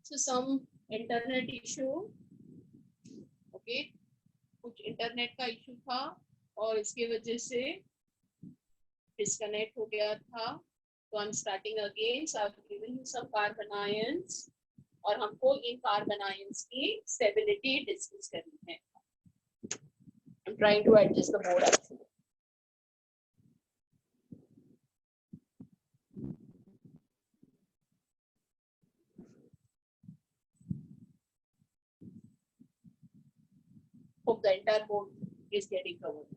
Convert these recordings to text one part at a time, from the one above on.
So some internet issue, okay, कुछ internet का issue था और इसकी वजह से डिस्कनेक्ट हो गया था. तो I am starting again. So I have given you some carbon ions और हमको इन कार्बन आयंस की स्टेबिलिटी डिस्कस करनी है. I am trying to adjust the board actually. Hope the entire board is getting covered.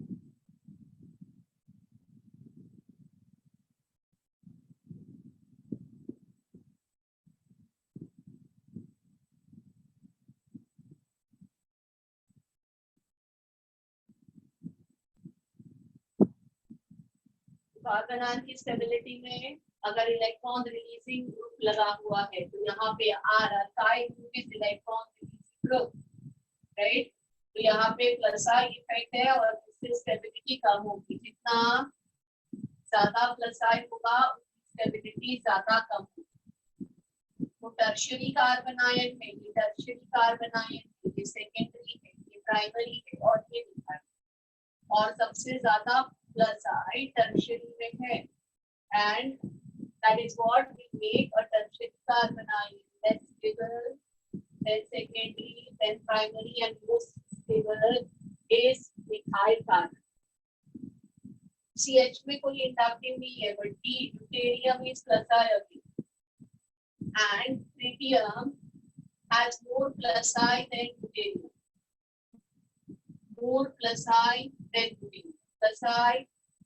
Carbon ion की stability में अगर electron releasing group लगा हुआ है तो यहाँ पे R alkyl group is electron releasing group, right. तो यहाँ पे प्लस आई इफेक्ट है और इससे स्टेबिलिटी कम होगी. जितना ज्यादा प्लस आई होगा उसकी स्टेबिलिटी ज्यादा कम होगी. तो टर्शियरी कार्बन आयन में ये टर्शियरी कार्बन आयन, ये सेकेंडरी है, ये प्राइमरी है और ये मिथाइल. और सबसे ज्यादा प्लस आई टर्शियरी में है, and that is what will make a tertiary carbon ion less stable, then secondary, then primary, and most stable is methyl carbon. CH में कोई इंडक्टिव नहीं है, but D deuterium is plus I again, and tritium has more plus I than deuterium, more plus I than deuterium. plus I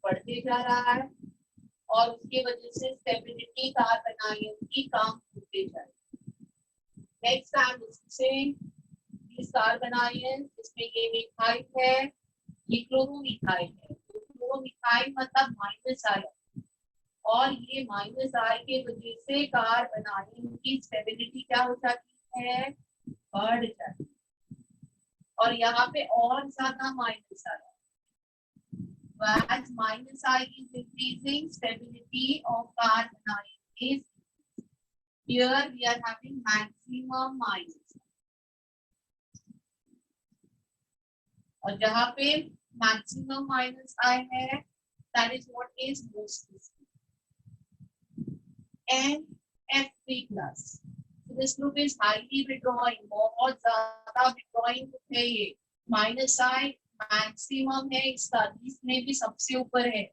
बढ़ते जा रहा है और उसकी वजह से स्टेबिलिटी कार्बन आयन की कम होते जाए. नेक्स्ट टाइम इससे इस कार्बन आयन, इसमें ये मिथाइल है, ये क्लोरोमिथाइल है. तो क्लोरोमिथाइल मतलब माइनस आई और ये माइनस आई के वजह से कार्बन आयन की स्टेबिलिटी क्या हो जाती है, बढ़ जाती है. और यहाँ पे और ज्यादा minus I. As minus I is increasing, stability of carbon ion is here we are having maximum minus. और जहाँ पे maximum minus I है, that is what is most stable. And F3 plus. So this group is highly withdrawing. बहुत ज़्यादा withdrawing है ये. Minus I maximum है इसका, इसमें भी सबसे ऊपर है.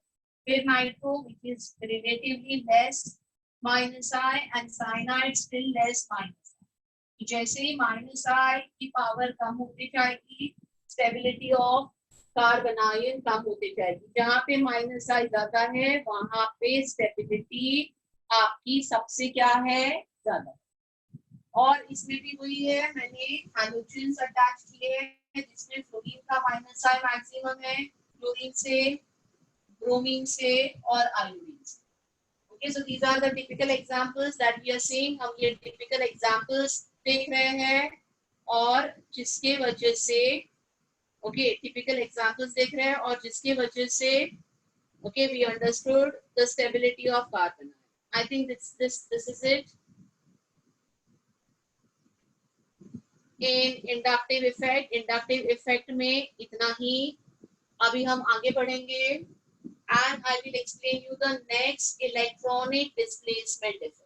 फिर nitro which is relatively less minus I and cyanide still less minus I. जैसे ही माइनस आई की पावर कम होती जाएगी, स्टेबिलिटी ऑफ कार्बन आयन कम होती जाएगी. जहाँ पे माइनस आई ज्यादा है वहां पे स्टेबिलिटी आपकी सबसे क्या है, ज्यादा. और इसमें भी वही है, मैंने हैलोजन्स अटैच किए हैं जिसमें फ्लोरीन का माइनस आई मैक्सिमम है, क्लोरीन से, ब्रोमीन से और आयोडीन से. Okay, so these are the typical examples that we are seeing. हम ये टिपिकल एग्जांपल्स देख रहे हैं और जिसके वजह से ओके टिपिकल एग्जांपल्स देख रहे हैं और जिसके वजह से okay we understood the stability of carbon. I think this is it. In inductive effect में इतना ही. अभी हम आगे बढ़ेंगे and I will explain you the next electronic displacement effect.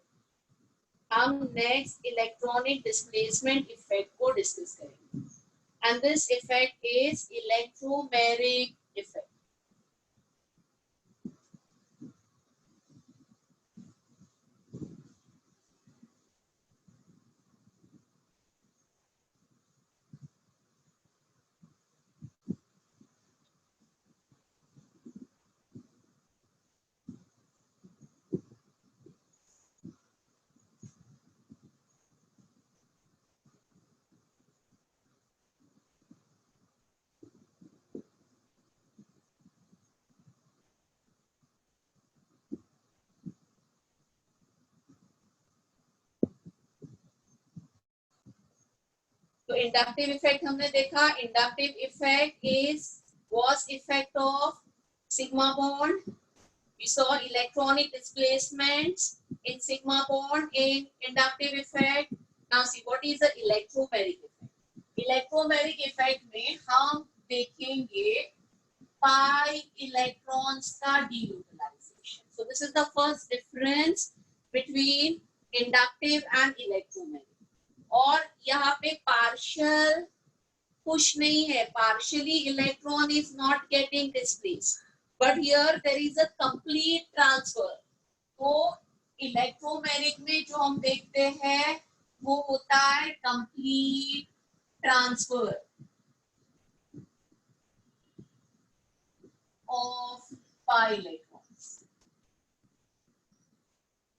हम नेक्स्ट इलेक्ट्रॉनिक डिस्प्लेसमेंट इफेक्ट को डिस्कस करेंगे and this effect is electromeric effect. तो इंडक्टिव इफेक्ट हमने देखा. Inductive effect is was effect of sigma bond. We saw electronic displacements in sigma bond in inductive effect. Now see what is the electromagnetic effect. Electromagnetic effect में हम देखेंगे pi electrons का denuclearization. So this is the first difference between inductive and electromagnetic. और यहाँ पे partial push नहीं है, partially electron is not getting displaced, but here there is a complete transfer. तो इलेक्ट्रोमैग्नेटिक में जो हम देखते हैं वो होता है complete transfer of pi electrons.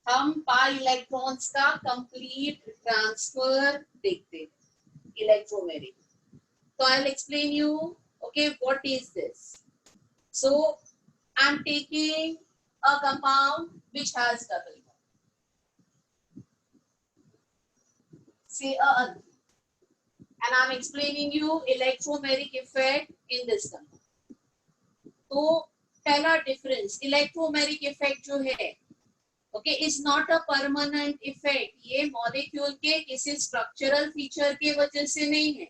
हम पाई इलेक्ट्रॉन्स का कंप्लीट ट्रांसफर देखते हैं electromagnetic. So I'll explain you, okay, what is this. So I'm taking a compound which has double bond, say a alkene, and I'm explaining you electromagnetic effect in this compound. तो पहला difference electromagnetic effect जो है, okay, is not a permanent effect. ये molecule के किसी structural feature के वजह से नहीं है.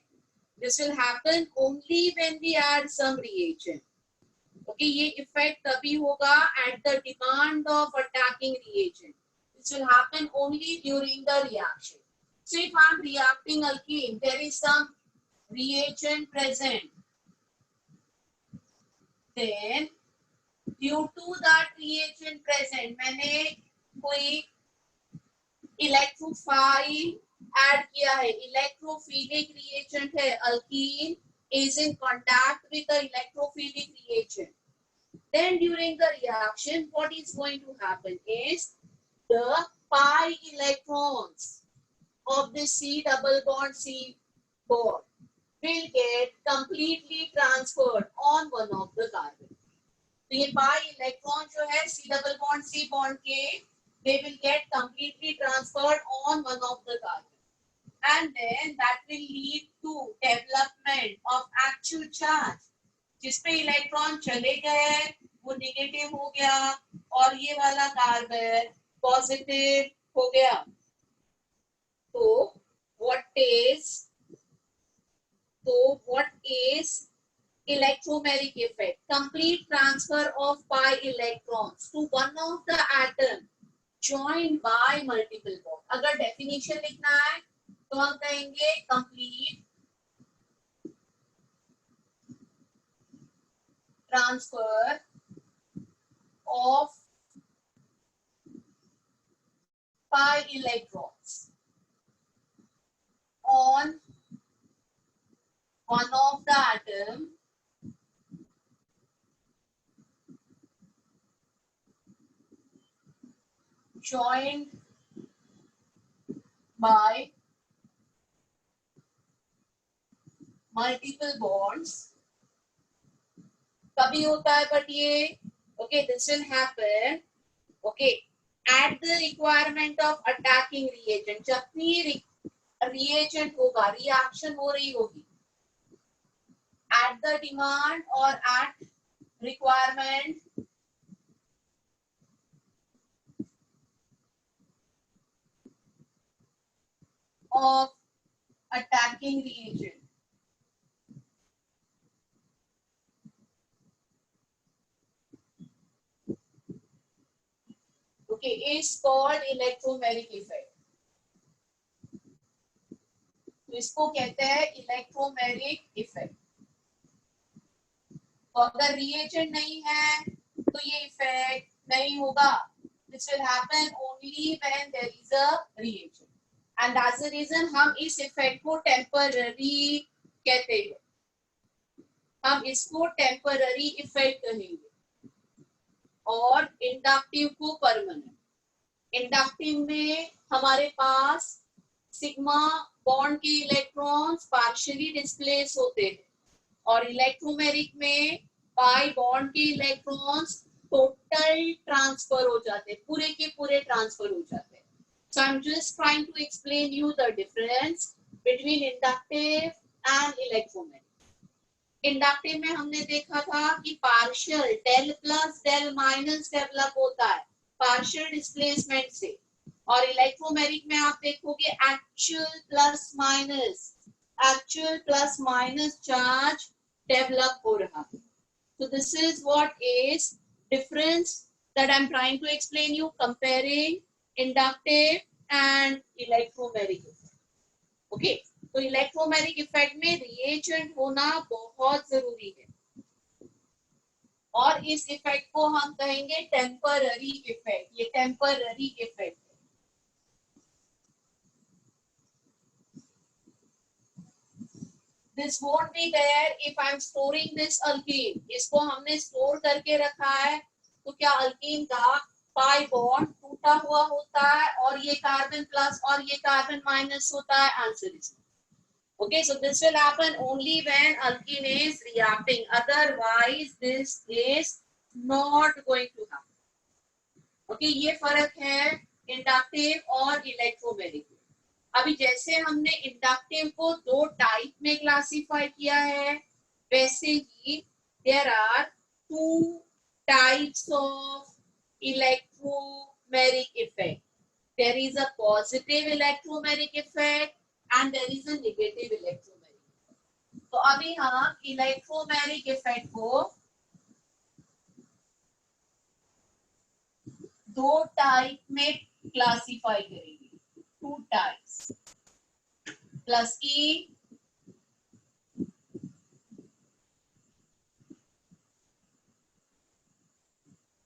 This will happen only when we add some reagent. Okay, ये effect तभी होगा at the demand of attacking reagent. This will happen only during the reaction. So if I'm reacting alkene, there is some reagent present. Then due to that reagent present, मैंने कोई electrophile add किया है. Electrophilic reagent है. Alkyne is in contact with the electrophilic reagent. Then during the reaction, what is going to happen is the pi electrons of the C double bond C bond will get completely transferred on one of the carbon. तो ये pi electron जो है C double bond C bond के, they will get completely transferred on one of the carbon. And then that will lead to development of actual charge. जिसपे electron चले गए वो negative हो गया और ये वाला कार्बन पॉजिटिव हो गया. तो what is electromagnetic effect? Complete transfer of pi electrons to one of the atom joined by multiple bond. अगर definition लिखना है तो हम कहेंगे complete transfer of pi electrons on one of the atom joined by multiple bonds. कभी होता है but ये okay, this will happen okay at the requirement of attacking reagent. जब भी reagent होगा, reaction हो रही होगी, at the demand or at requirement of attacking reagent. Okay, is called electromagnetic effect. तो इसको कहते हैं इलेक्ट्रोमैग्नेटिक इफेक्ट. तो अगर रिएजेंट नहीं है तो ये इफेक्ट नहीं होगा. This will happen only when there is a reagent, and that's the reason हम इस इफेक्ट को टेम्पररी कहते हैं. हम इसको टेम्पररी इफेक्ट कहेंगे और इंडक्टिव को परमानेंट. इंडक्टिव में हमारे पास सिग्मा बॉन्ड के इलेक्ट्रॉन्स पार्शियली डिस्प्लेस होते हैं और इलेक्ट्रोमैग्नेटिक में पाई बॉन्ड के इलेक्ट्रॉन्स टोटल ट्रांसफर हो जाते हैं, पूरे के पूरे ट्रांसफर हो जाते हैं. So I am just trying to explain you the difference between inductive and electromagnetic. Inductive में हमने देखा था कि partial del plus del minus develop होता है पार्शियल डिस्प्लेसमेंट से. और इलेक्ट्रोमेरिक में आप देखोगे actual plus minus charge develop हो रहा है. So this is what is difference that I'm trying to explain you, comparing inductive and electromagnetic effect. Okay, तो इलेक्ट्रोमैग्नेटिक इफेक्ट में रिएजेंट होना बहुत जरूरी है और इस इफेक्ट को हम कहेंगे टेम्पररी इफेक्ट. ये टेम्पररी इफेक्ट है. This won't be there if I'm storing this alkene. इसको हमने स्टोर करके रखा है तो क्या अल्कीन का पाई बॉन्ड टूटा हुआ होता है और ये कार्बन प्लस और ये कार्बन माइनस होता है? Answer is okay. So this will happen only when alkene is reacting. Otherwise, this is not going to happen. Okay, ये फर्क है इंडक्टिव और इलेक्ट्रोमैग्नेटिक. अभी जैसे हमने इंडक्टिव को दो टाइप में क्लासिफाई किया है, वैसे ही there are two types of electromagnetic effect. There is a positive electromagnetic effect and there is a negative electromagnetic. तो अभी हम इलेक्ट्रोमैग्नेटिक इफेक्ट को दो टाइप में क्लासिफाई करेंगे. Two types, plus E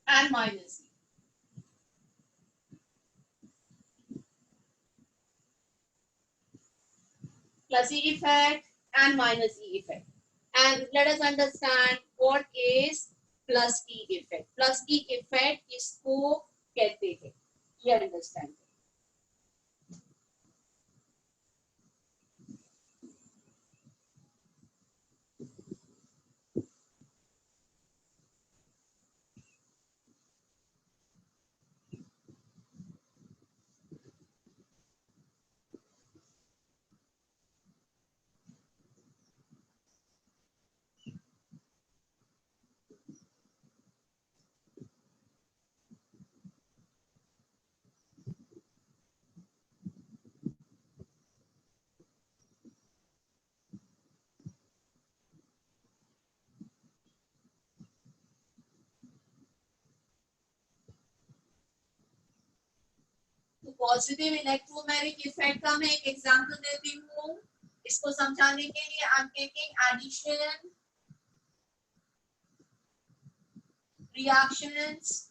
and minus E. Plus E effect and minus E effect. And let us understand what is plus E effect. Plus E effect इसको कहते हैं. ये understand. पॉजिटिव इलेक्ट्रोमैग्नेटिक इफेक्ट का मैं एक example देती हूँ. इसको समझाने के लिए I am taking addition, reactions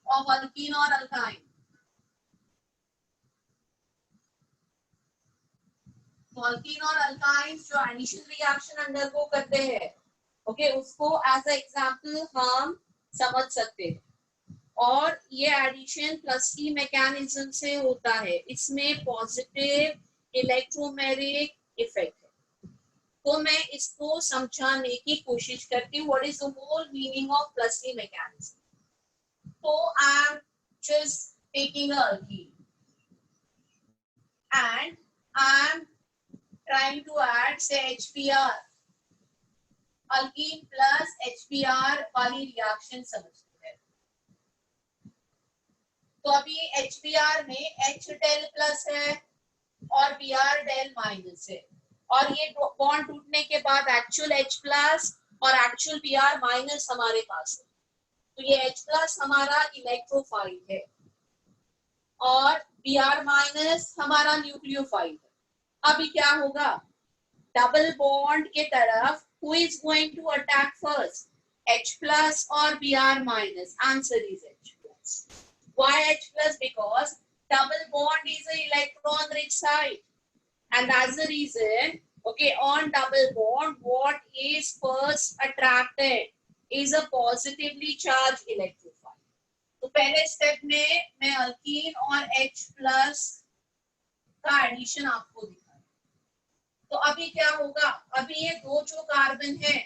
of alkene or alkyne. तो alkene और alkyne जो एडिशन रिएक्शन अंडरगो करते हैं, ओके, उसको एज अ एग्जांपल हम समझ सकते हैं. और ये एडिशन प्लस की मैकेनिज्म से होता है. इसमें पॉजिटिव इलेक्ट्रोमैग्नेटिक इफेक्ट है. तो मैं इसको समझाने की कोशिश करती हूँ. What is the whole meaning of plus की मैकेनिज्म. तो I am just taking a alkene and I am trying to add say HBr. Alkene plus HBr वाली रिएक्शन समझते हैं. तो अभी HBr में H डेल प्लस है और Br डेल माइनस है और ये बॉन्ड टूटने के बाद एक्चुअल H प्लस और एक्चुअल Br माइनस हमारे पास है. तो ये H प्लस हमारा इलेक्ट्रोफाइल है और Br माइनस हमारा न्यूक्लियोफाइल है. अभी क्या होगा? डबल बॉन्ड के तरफ who is going to attack first, H plus or Br minus? Answer is H plus. Why H plus? Because double bond is an electron rich site and that's the reason, okay, on double bond what is first attracted is a positively charged electrophile. तो पहले step में मैं alkyne और H plus का addition आपको दिखा. तो अभी क्या होगा? अभी ये दो जो कार्बन है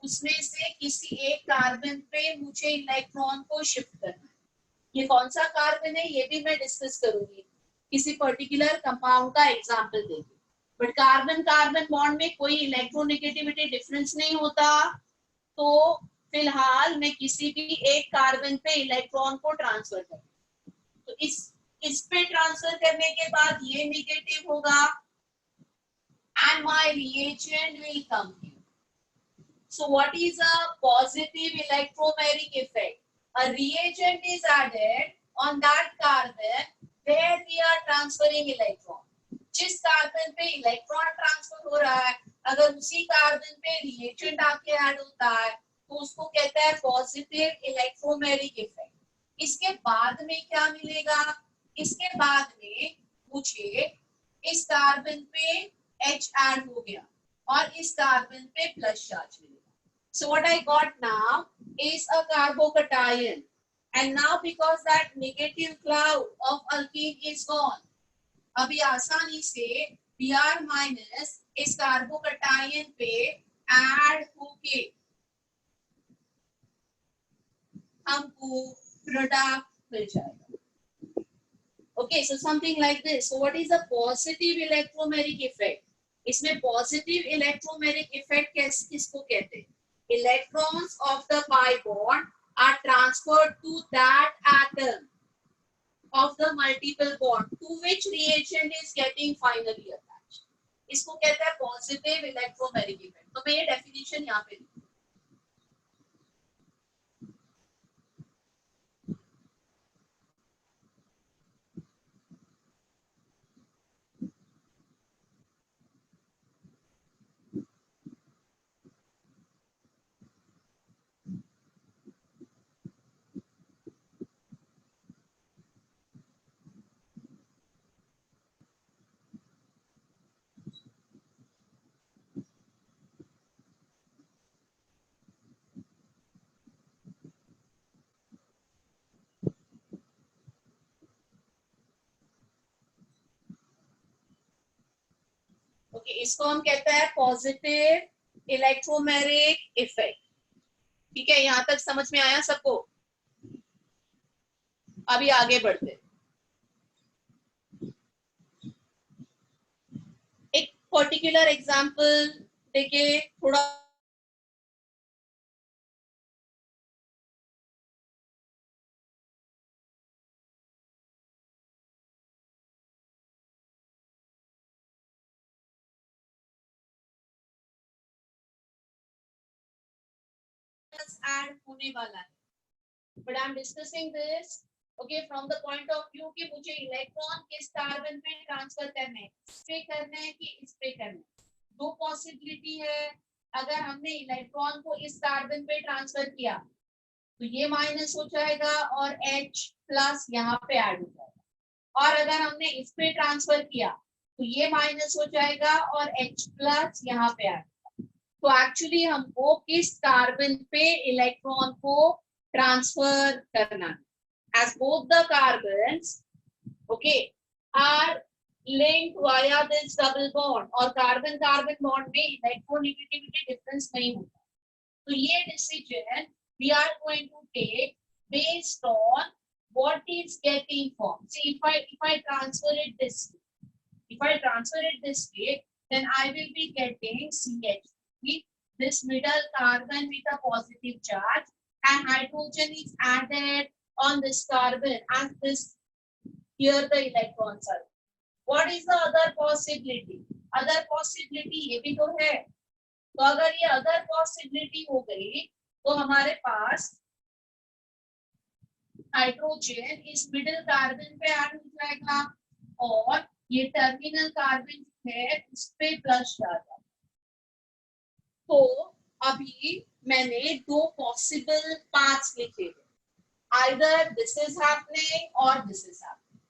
उसमें से किसी एक कार्बन पे मुझे इलेक्ट्रॉन को शिफ्ट करना है. ये कौन सा कार्बन है ये भी मैं डिस्कस करूंगी, किसी पर्टिकुलर कंपाउंड का एग्जांपल देंगे. बट कार्बन कार्बन बॉन्ड में कोई इलेक्ट्रोनेगेटिविटी डिफरेंस नहीं होता. तो फिलहाल मैं किसी भी एक कार्बन पे इलेक्ट्रॉन को ट्रांसफर कर, तो इस पे ट्रांसफर करने के बाद ये नेगेटिव होगा and my reagent will come here. So what is a positive electromeric effect? A reagent is added on that carbon where we are transferring electron. जिस कार्बन पे इलेक्ट्रॉन ट्रांसफर हो रहा है, अगर उसी कार्बन पे रिएजेंट आके ऐड होता है तो उसको कहते हैं पॉजिटिव इलेक्ट्रोमेरिक इफेक्ट. इसके बाद में क्या मिलेगा? इसके बाद में मुझे इस कार्बन पे H ऐड हो गया और इस कार्बन पे प्लस चार्ज मिलेगा. So what I got now is a carbocation, and now because that negative cloud of alkene is gone, अभी आसानी से Br minus इस कार्बोकटायन पे ऐड होके हमको प्रोडक्ट मिल जाएगा. Okay, so something like this. So what is the positive electromeric effect? इसमें positive electromeric effect किसको कहते हैं? Electrons of the pi bond are transferred to that atom of the multiple bond to which reagent is getting finally attached. इसको कहते हैं positive electromeric effect. तो मैं ये definition यहाँ पे लिखूँ. Okay, इसको हम कहते हैं पॉजिटिव इलेक्ट्रोमेरिक इफेक्ट. ठीक है, यहां तक समझ में आया सबको? अभी आगे बढ़ते. एक पर्टिकुलर एग्जांपल देके थोड़ा ऐड होने वाला है. But I am discussing this okay from the point of view कि मुझे इलेक्ट्रॉन किस कार्बन पे ट्रांसफर करने हैं, इस पे करने हैं कि इस पे करने हैं. दो पॉसिबिलिटी है. अगर हमने इलेक्ट्रॉन को इस कार्बन पे ट्रांसफर किया तो ये माइनस हो जाएगा और H प्लस यहाँ पे ऐड हो जाएगा, और अगर हमने इस पे ट्रांसफर किया तो ये माइनस हो जाएगा और H प्लस यहाँ पे ऐड. तो एक्चुअली हमको किस कार्बन पे इलेक्ट्रॉन को ट्रांसफर करना है. As both the carbons, okay, are linked via this double bond और कार्बन कार्बन बॉन्ड में इलेक्ट्रोनेगेटिविटी डिफरेंस नहीं होता. तो ये decision we are going to take based on what is getting formed. See, if I transfer it this way, then I will be getting CH3, this middle carbon with a positive charge, and hydrogen is added on this carbon, and this here the electrons are. What is the other possibility? Other possibility ये भी तो है. तो अगर ये other possibility हो गई तो हमारे पास हाइड्रोजन इस मिडिल कार्बन पे ऐड हो जाएगा और ये टर्मिनल कार्बन है उस पे प्लस आ जाएगा. तो अभी मैंने दो पॉसिबल पाथ्स लिखे हैं. Either this is happening or this is happening.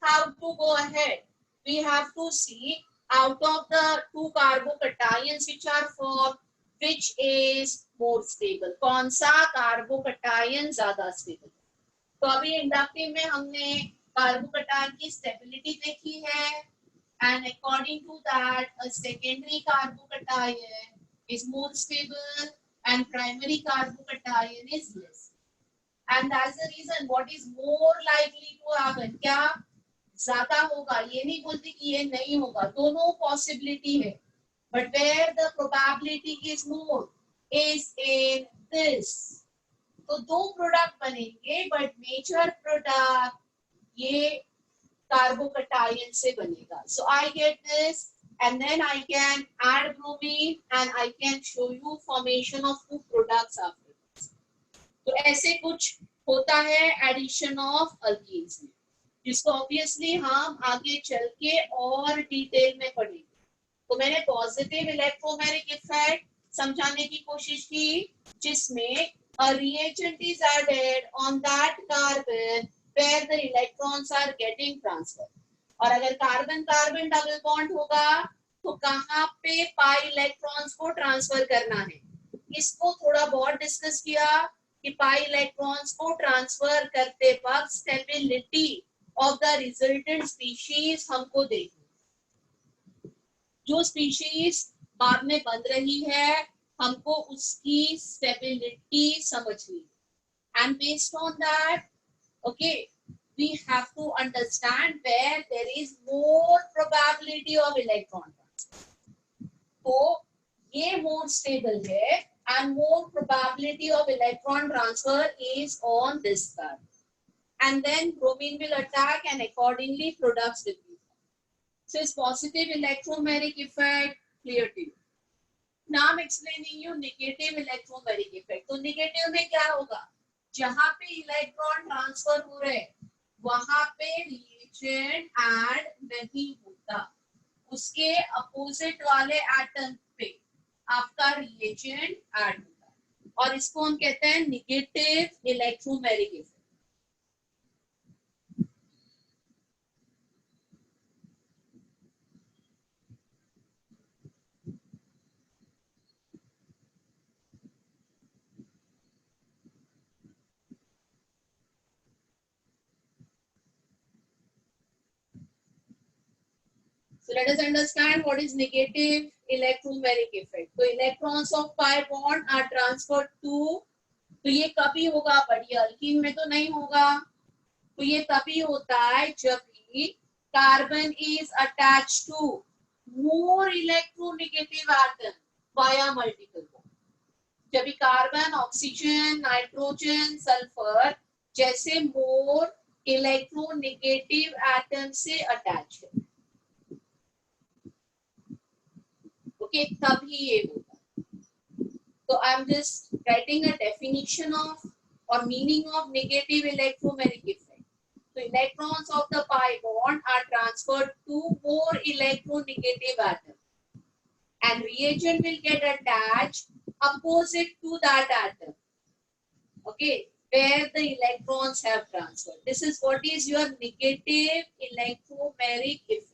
How to go ahead? We have to see out of the two carbocations which are formed, which is more stable. कौन सा carbocation ज्यादा stable. तो अभी inductive में हमने carbocation की stability देखी है, and according to that a secondary carbocation is more stable and primary carbocation is less. And that's the reason what is more likely to happen. क्या ज्यादा होगा, ये नहीं बोलती कि ये नहीं होगा, दोनों पॉसिबिलिटी है, but where the probability is more is in this, तो दो प्रोडक्ट बनेंगे, बट मेजर प्रोडक्ट ये कार्बोकटायन से बनेगा. So I get this and then I can add bromine and I can show you formation of two products after this. तो ऐसे कुछ होता है एडिशन ऑफ अल्कीन्स में, जिसको ऑब्वियसली हम आगे चल के और डिटेल में पढ़ेंगे. तो मैंने पॉजिटिव इलेक्ट्रोमैग्नेटिक इफेक्ट समझाने की कोशिश की, जिसमें a reagent is added on that carbon where the electrons are getting transferred. और अगर कार्बन कार्बन डबल बॉन्ड होगा तो कहाँ पे पाई इलेक्ट्रॉन्स को ट्रांसफर करना है, इसको थोड़ा बहुत डिस्कस किया कि पाई इलेक्ट्रॉन्स को ट्रांसफर करते वक्त stability of the resultant species हमको देखनी. जो स्पीशीज बाद में बन रही है हमको उसकी स्टेबिलिटी समझनी, and based on that, okay, we have to understand where there is more probability of electron transfer. तो ये more stable है and more probability of electron transfer is on this carbon, and then bromine will attack and accordingly products will be formed. So it's positive electromagnetic effect, clear to you. Now I'm explaining you negative electromagnetic effect. तो negative में क्या होगा, जहाँ पे electron transfer हो रहे वहां पे रिएजेंट ऐड नहीं होता, उसके अपोजिट वाले एटम पे आपका रिएजेंट ऐड होता है, और इसको हम कहते हैं negative electromagnetic effect. So let us understand what is negative electromagnetic effect. So electrons of pi bond are transferred to, तो ये कभी होगा, बड़ी अल्कीन में तो नहीं होगा. तो ये तभी होता है जब भी carbon is attached to more electronegative atom via multiple bond. जब भी कार्बन, ऑक्सीजन, नाइट्रोजन, सल्फर जैसे मोर इलेक्ट्रोनेगेटिव एटम से अटैच है, ओके, तभी ये होता है. तो I am just writing a definition of और meaning of negative electromagnetic effect. So electrons of the pi bond are transferred to more electronegative atom, and reagent will get attached opposite to that atom, okay, where the electrons have transferred. This is what is your negative electromagnetic effect.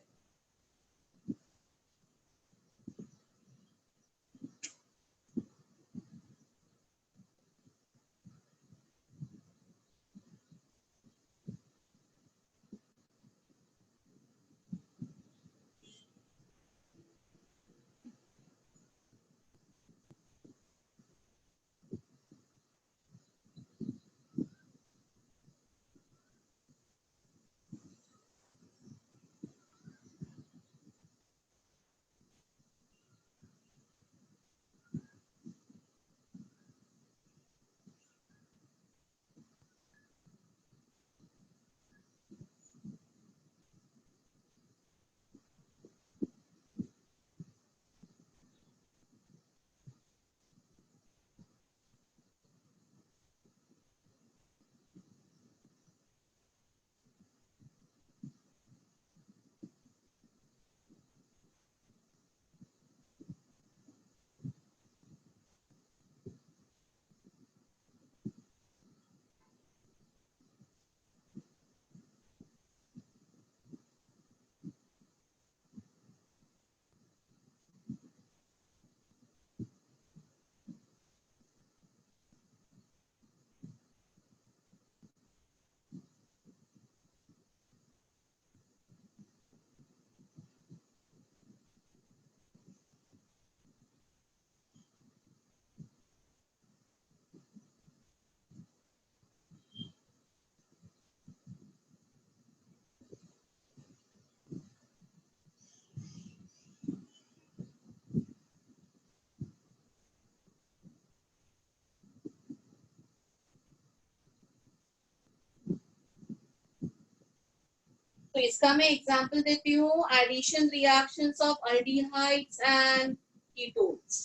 तो इसका मैं example देती हूँ, addition reactions of aldehydes and ketones.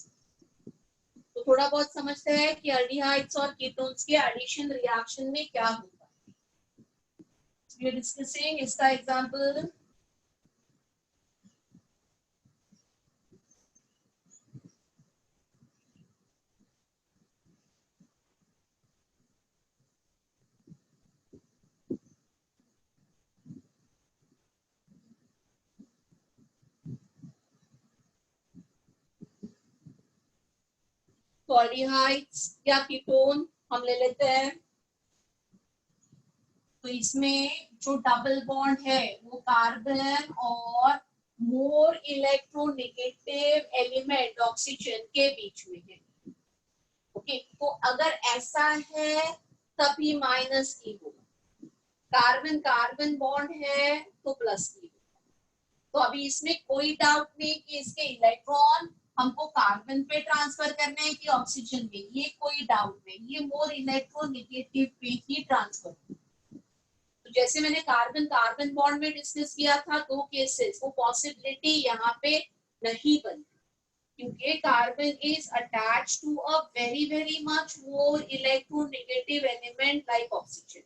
तो थोड़ा बहुत समझते हैं कि अल्डिहाइड्स और कीटोन्स के एडिशन रिएक्शन में क्या होता है। वी आर डिस्कसिंग इसका एग्जांपल। तो अल्डिहाइड्स या कीटोन हम ले लेते हैं। तो इसमें जो डबल बॉन्ड है वो कार्बन और मोर इलेक्ट्रोनेगेटिव एलिमेंट ऑक्सीजन के बीच में है। ओके, तो अगर ऐसा है तभी माइनस ई होगा। कार्बन कार्बन बॉन्ड है तो प्लस ई होगा। तो अभी इसमें कोई डाउट नहीं कि इसके इलेक्ट्रॉन हमको कार्बन पे ट्रांसफर करने हैं कि ऑक्सीजन पे, ये कोई डाउट नहीं, ये मोर इलेक्ट्रोनेगेटिव पे ही ट्रांसफर। तो जैसे मैंने कार्बन कार्बन बॉन्ड में डिस्कस किया था दो केसेस, वो पॉसिबिलिटी यहाँ पे नहीं बनती क्योंकि carbon is attached to a very much more electronegative element like oxygen,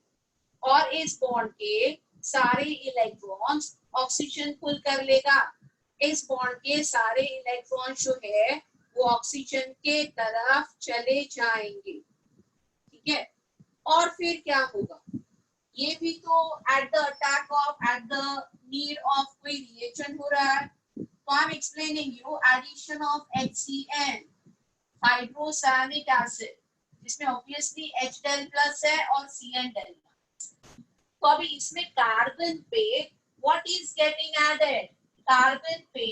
और इस बॉन्ड के सारे इलेक्ट्रॉन्स ऑक्सीजन पुल कर लेगा। इस बॉन्ड के सारे इलेक्ट्रॉन जो है वो ऑक्सीजन के तरफ चले जाएंगे, ठीक है। और फिर क्या होगा, ये भी तो at the attack of at the need of कोई रिएक्शन हो रहा है। तो I am explaining you addition of HCN hydrocyanic acid, जिसमें ऑब्वियसली H del प्लस है और CN del। तो अभी इसमें कार्बन पे what is getting added, carbon पे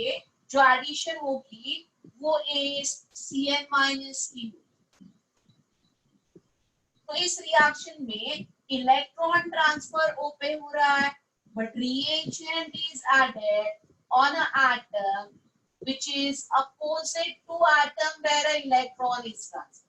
जो एडिशन होगी वो इज CN माइनस E। तो इस रिएक्शन में इलेक्ट्रॉन ट्रांसफर O पे हो रहा है, but reagent is added on an atom which is opposite to atom where an electron is transferred.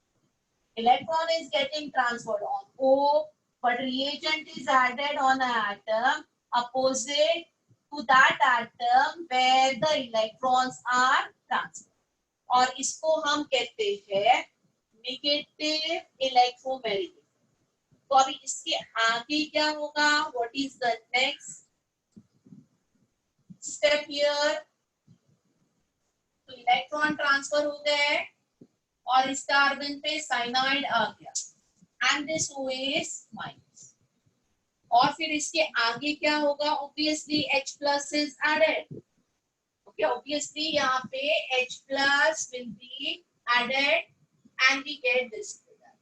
Electron is getting transferred on O, but reagent is added on an atom opposite to that atom where the electrons are transferred. और इसको हम कहते हैं negative electromeric. तो अभी इसके आगे क्या होगा, what is the next step here. तो इलेक्ट्रॉन ट्रांसफर हो गए और इस कार्बन पे साइनाइड आ गया and this O is minus. और फिर इसके आगे क्या होगा, obviously H plus is added. Okay, obviously यहाँ पे H plus will be added and we get this product.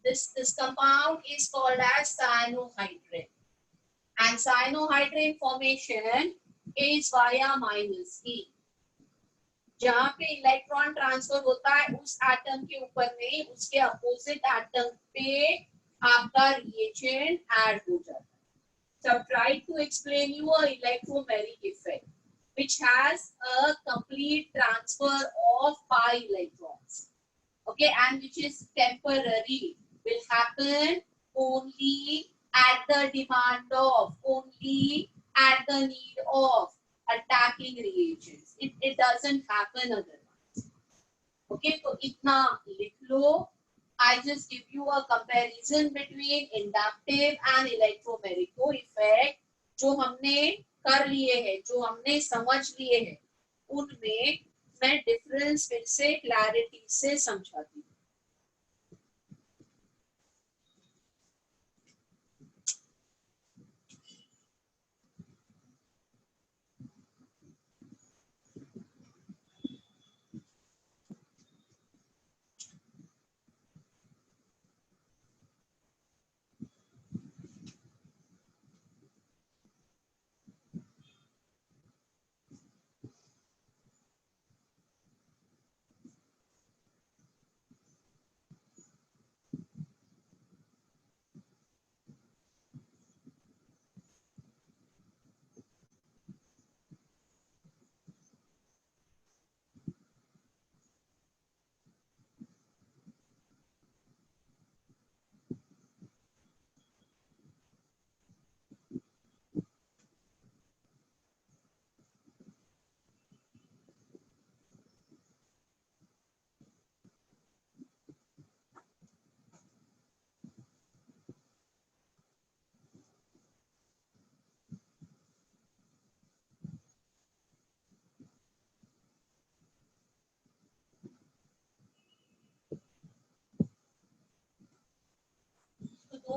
This compound is called as cyanohydrin, and cyanohydrin formation is via minus E. जहाँ पे इलेक्ट्रॉन ट्रांसफर होता है उस atom के ऊपर नहीं, उसके अपोजिट एटम पे आपका रिएजेंट ऐड हो जाता है। So I've tried to explain you a electromeric effect, which has a complete transfer of pi electrons, okay, and which is temporary, will happen only at the demand of, only at the need of attacking reagents. It doesn't happen otherwise. Okay, so itna likh lo. I just give you a comparison between inductive and electromeric effect जो हमने कर लिए हैं, जो हमने समझ लिए हैं, उनमें मैं डिफरेंस फिर से क्लैरिटी से समझाती हूँ।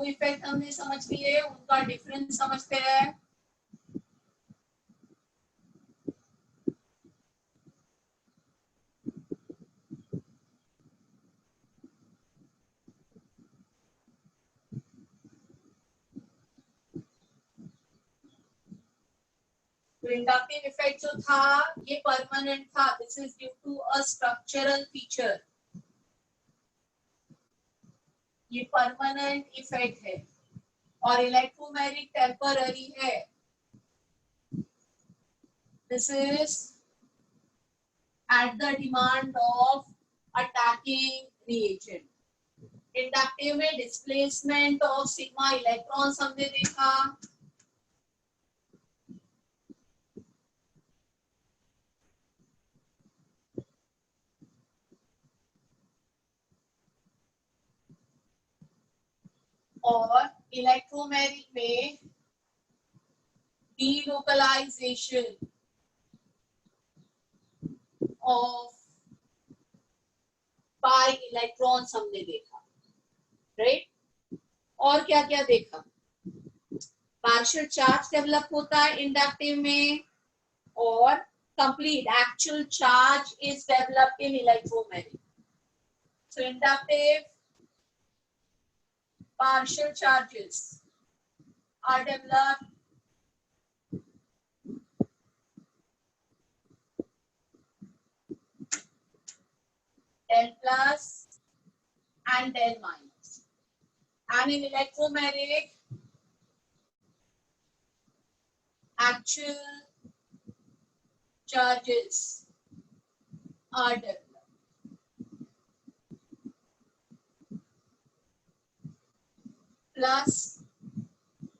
दो इफेक्ट हमने समझ लिए, उनका डिफरेंस समझते हैं। तो इंडक्टिव इफेक्ट जो था ये परमानेंट था, this is due to a structural feature, ये परमानेंट इफेक्ट है, और इलेक्ट्रोमैग्नेटिक टेम्पररी है, this is at the demand of attacking reagent. Inductive में डिस्प्लेसमेंट ऑफ सिग्मा इलेक्ट्रॉन्स हमने देखा, और इलेक्ट्रोमैग्नेटिक में डीलोकलाइजेशन ऑफ पाई इलेक्ट्रॉन्स हमने देखा, राइट। और क्या क्या देखा, पार्शियल चार्ज डेवलप होता है इंडक्टिव में, और complete actual charge is developed in electromagnetic. So inductive partial charges are developed del plus and del minus, and in electromagnetic actual charges are developed plus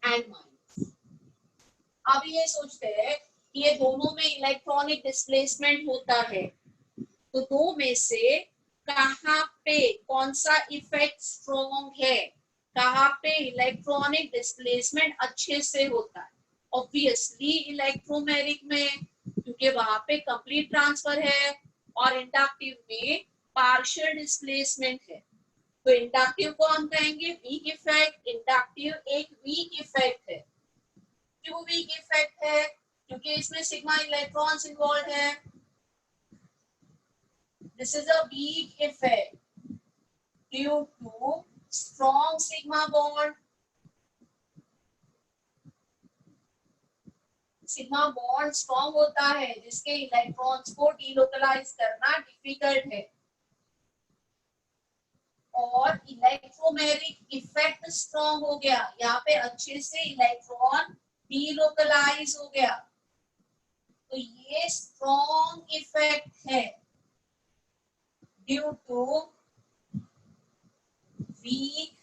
and minus। अब ये सोचते हैं कि ये दोनों में इलेक्ट्रॉनिक डिस्प्लेसमेंट होता है, तो दो में से कहाँ पे कौन सा इफेक्ट स्ट्रॉन्ग है, कहाँ पे इलेक्ट्रॉनिक डिस्प्लेसमेंट अच्छे से होता है। ऑब्वियसली इलेक्ट्रोमैग्नेटिक में, क्योंकि वहां पे कंप्लीट ट्रांसफर है, और इंडक्टिव में पार्शियल डिस्प्लेसमेंट है। तो इंडक्टिव को हम कहेंगे वीक इफेक्ट। इंडक्टिव एक वीक इफेक्ट है। क्यों वीक इफेक्ट है? क्योंकि इसमें सिग्मा इलेक्ट्रॉन्स इन्वॉल्व है। This is a weak effect due to strong sigma bond. Sigma bond strong होता है, जिसके इलेक्ट्रॉन्स को डीलोकलाइज करना डिफिकल्ट है, और इलेक्ट्रोमैग्नेटिक इफेक्ट स्ट्रॉन्ग हो गया, यहाँ पे अच्छे से इलेक्ट्रॉन डीलोकलाइज हो गया, तो ये स्ट्रॉन्ग इफेक्ट है due to weak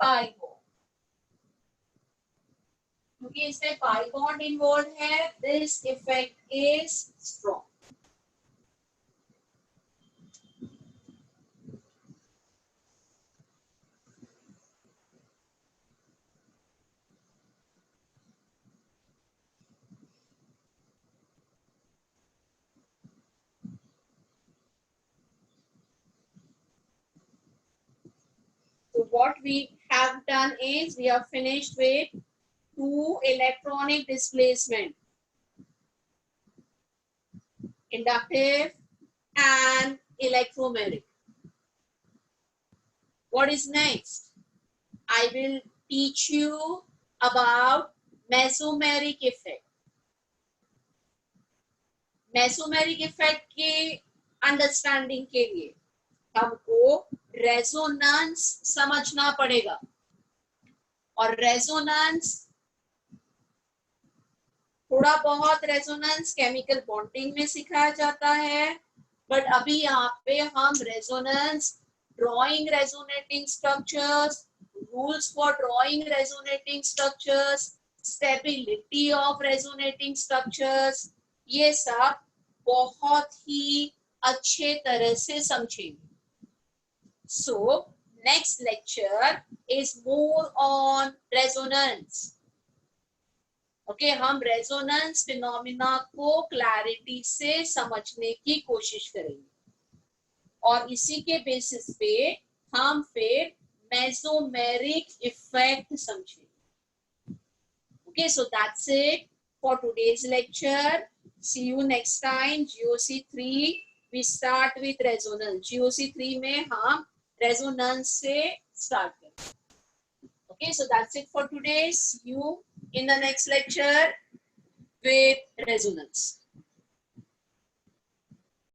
pi bond. क्योंकि इसमें पाई बॉन्ड इन्वॉल्व है, this effect is strong. So what we have done is we have finished with two electronic displacement, inductive and electromagnetic. What is next? I will teach you about mesomeric effect. Mesomeric effect के understanding के लिए हमको resonance समझना पड़ेगा, और resonance थोड़ा बहुत resonance chemical bonding में सिखाया जाता है, बट अभी यहाँ पे हम resonance, drawing resonating structures, rules for drawing resonating structures, stability of resonating structures, ये सब बहुत ही अच्छे तरह से समझेंगे। So next lecture is more on resonance. Okay, हम रेजोनेंस फिनोमिना को क्लैरिटी से समझने की कोशिश करेंगे। और इसी के बेसिस पे हम फिर मेसोमेरिक इफेक्ट समझेंगे. Okay, so that's it for today's lecture. See you next time. GOC3 we start with resonance. GOC3 में हम resonance से start करेंगे. Okay, so that's it for today. See you in the next lecture with resonance.